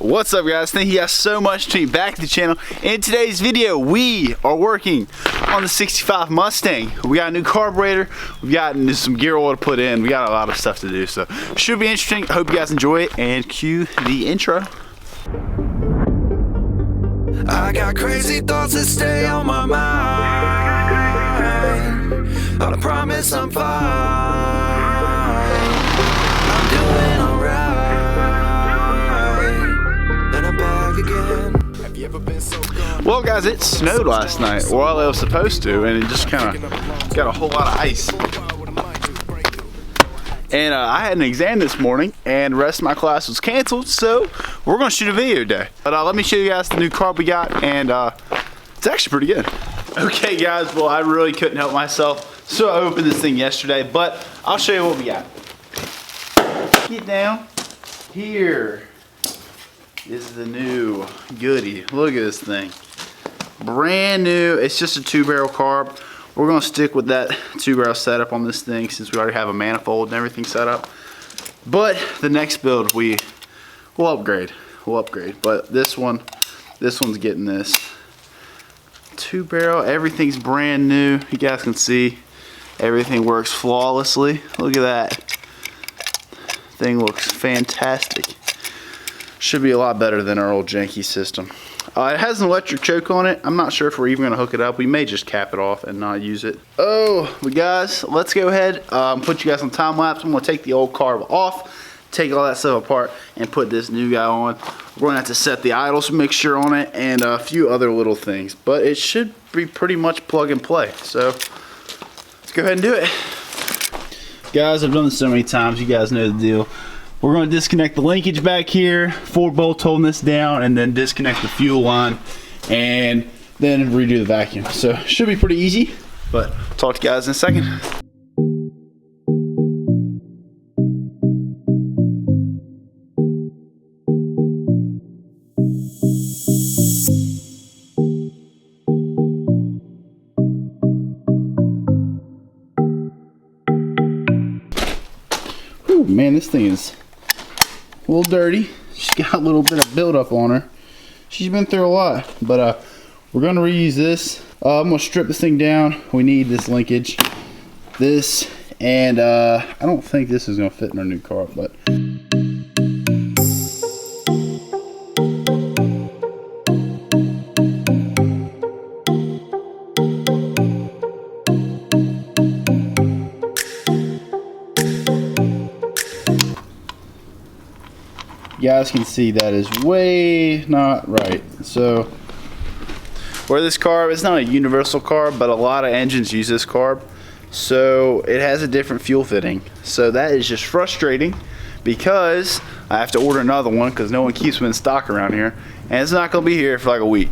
What's up, guys? Thank you guys so much for tuning back to the channel. In today's video, we are working on the 65 Mustang. We got a new carburetor, we've got some gear oil to put in, we got a lot of stuff to do, so should be interesting. I hope you guys enjoy it, and cue the intro. I got crazy thoughts that stay on my mind. I promise I'm fine. I'm doing alright, and I'm back again. Have you ever been so gone? Well, guys, it snowed last night, well, it was supposed to, and it just kind of got a whole lot of ice. And I had an exam this morning, and the rest of my class was canceled, so we're going to shoot a video today. But let me show you guys the new carb we got, and it's actually pretty good. Okay, guys, well, I really couldn't help myself, so I opened this thing yesterday, but I'll show you what we got. Get down. Here is the new goodie. Look at this thing. Brand new. It's just a 2-barrel carb. We're going to stick with that 2-barrel setup on this thing since we already have a manifold and everything set up. But the next build we'll upgrade. But this one's getting this 2-barrel. Everything's brand new. You guys can see everything works flawlessly. Look at that. Thing looks fantastic. Should be a lot better than our old janky system. It has an electric choke on it. I'm not sure if we're even going to hook it up. We may just cap it off and not use it. Oh, but guys, let's go ahead, put you guys on time lapse. I'm going to take the old carb off, take all that stuff apart, and put this new guy on. We're going to have to set the idles mixture on it and a few other little things. But it should be pretty much plug and play. So let's go ahead and do it. Guys, I've done this so many times. You guys know the deal. We're going to disconnect the linkage back here, 4 bolts holding this down, and then disconnect the fuel line, and then redo the vacuum. So should be pretty easy, but talk to you guys in a second. Ooh, man, this thing is a little dirty. She's got a little bit of buildup on her. She's been through a lot, but we're going to reuse this. I'm going to strip this thing down. We need this linkage, this, and I don't think this is going to fit in our new car, but you guys can see that is way not right. So where this carb, it's not a universal carb, but a lot of engines use this carb, so it has a different fuel fitting. So that is just frustrating because I have to order another one because no one keeps them in stock around here, and it's not going to be here for like a week.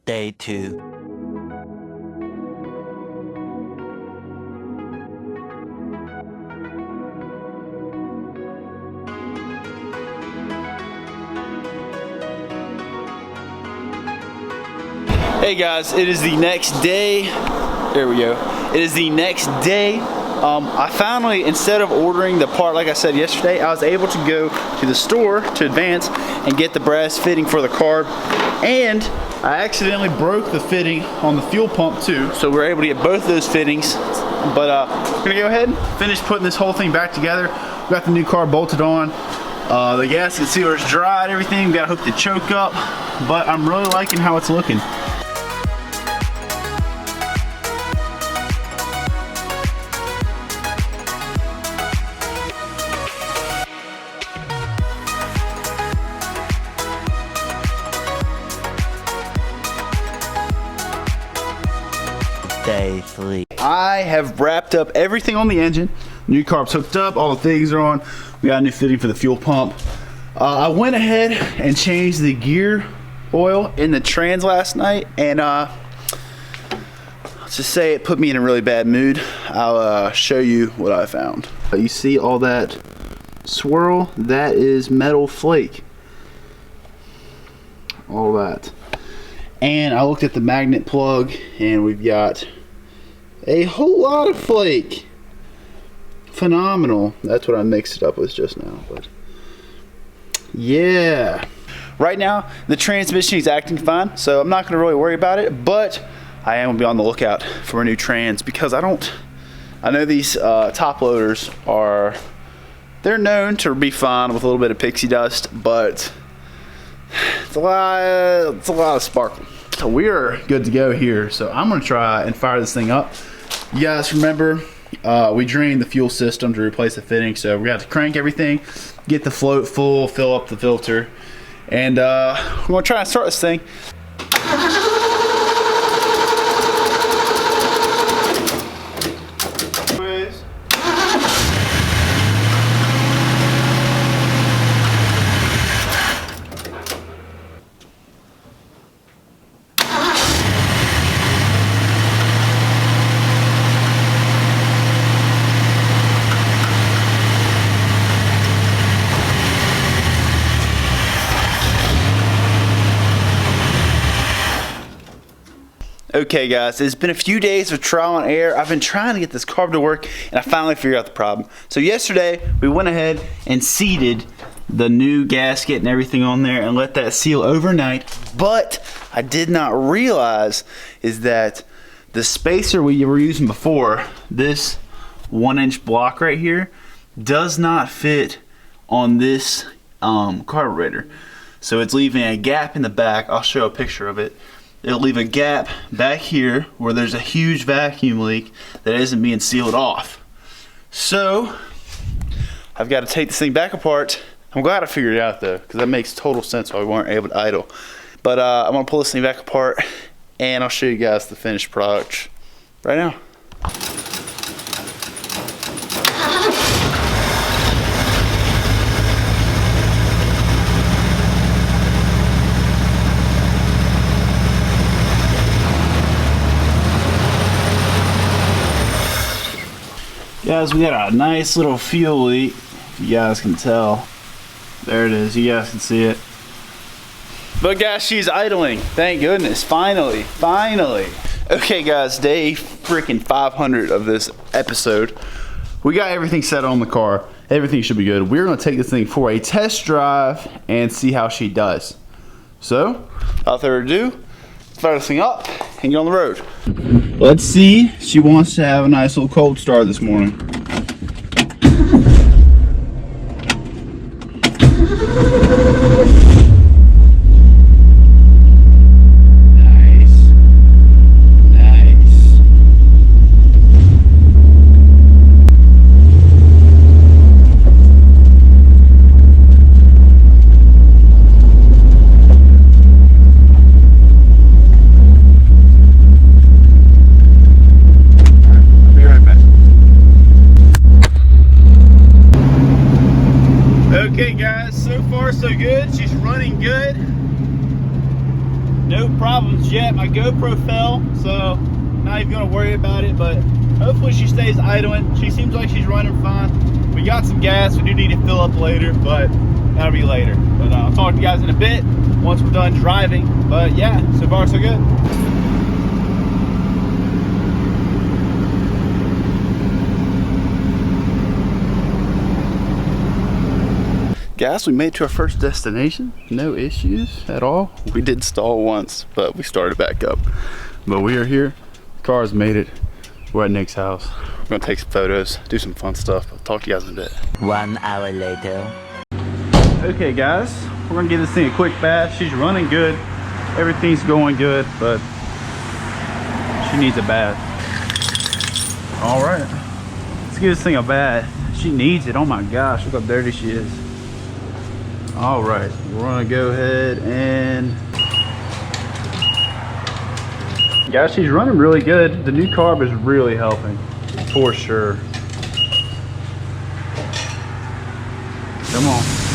Day 2. Hey guys, it is the next day. There we go. It is the next day. I finally, instead of ordering the part like I said yesterday, I was able to go to the store to Advance and get the brass fitting for the carb, and I accidentally broke the fitting on the fuel pump too, so we're able to get both those fittings. But we're gonna go ahead and finish putting this whole thing back together. We got the new carb bolted on. The gasket sealer is dry and everything. We gotta hook the choke up, but I'm really liking how it's looking. Day 3. I have wrapped up everything on the engine. New carb's hooked up, all the things are on. We got a new fitting for the fuel pump. I went ahead and changed the gear oil in the trans last night, and let's just say it put me in a really bad mood. I'll show you what I found. You see all that swirl? That is metal flake. All that. And I looked at the magnet plug, and we've got a whole lot of flake. Phenomenal. That's what I mixed it up with just now. But Yeah. Right now, the transmission is acting fine, so I'm not gonna really worry about it, but I am gonna be on the lookout for a new trans because I know these top loaders they're known to be fine with a little bit of pixie dust, but it's a lot of sparkle. So we're good to go here. So I'm gonna try and fire this thing up. You guys remember, we drained the fuel system to replace the fitting, so we have to crank everything, get the float full, fill up the filter, and we're gonna try and start this thing. Okay guys, it's been a few days of trial and error. I've been trying to get this carb to work and I finally figured out the problem. So yesterday we went ahead and seated the new gasket and everything on there and let that seal overnight. But I did not realize is that the spacer we were using before, this 1-inch block right here, does not fit on this carburetor. So it's leaving a gap in the back. I'll show a picture of it. It'll leave a gap back here where there's a huge vacuum leak that isn't being sealed off. So I've got to take this thing back apart. I'm glad I figured it out though, because that makes total sense why we weren't able to idle. But I'm gonna pull this thing back apart and I'll show you guys the finished product right now. Guys, we got a nice little fuel leak, if you guys can tell. There it is, you guys can see it. But guys, she's idling, thank goodness, finally. Okay guys, day freaking 500 of this episode. We got everything set on the car, everything should be good. We're gonna take this thing for a test drive and see how she does. So, without further ado, fire this thing up and get on the road. Let's see, she wants to have a nice little cold start this morning. Okay guys, so far so good. She's running good. No problems yet. My GoPro fell, so not even gonna worry about it, but hopefully she stays idling. She seems like she's running fine. We got some gas we do need to fill up later, but that'll be later. But I'll talk to you guys in a bit once we're done driving. But yeah, so far so good. Guys, we made it to our first destination. No issues at all. We did stall once, but we started back up. But we are here. The car's made it. We're at Nick's house. We're gonna take some photos, do some fun stuff. I'll talk to you guys in a bit. 1 hour later. Okay guys, we're gonna give this thing a quick bath. She's running good. Everything's going good, but she needs a bath. All right, let's give this thing a bath. She needs it. Oh my gosh, look how dirty she is. All right, we're gonna go ahead and guys, she's running really good. The new carb is really helping for sure. Come on.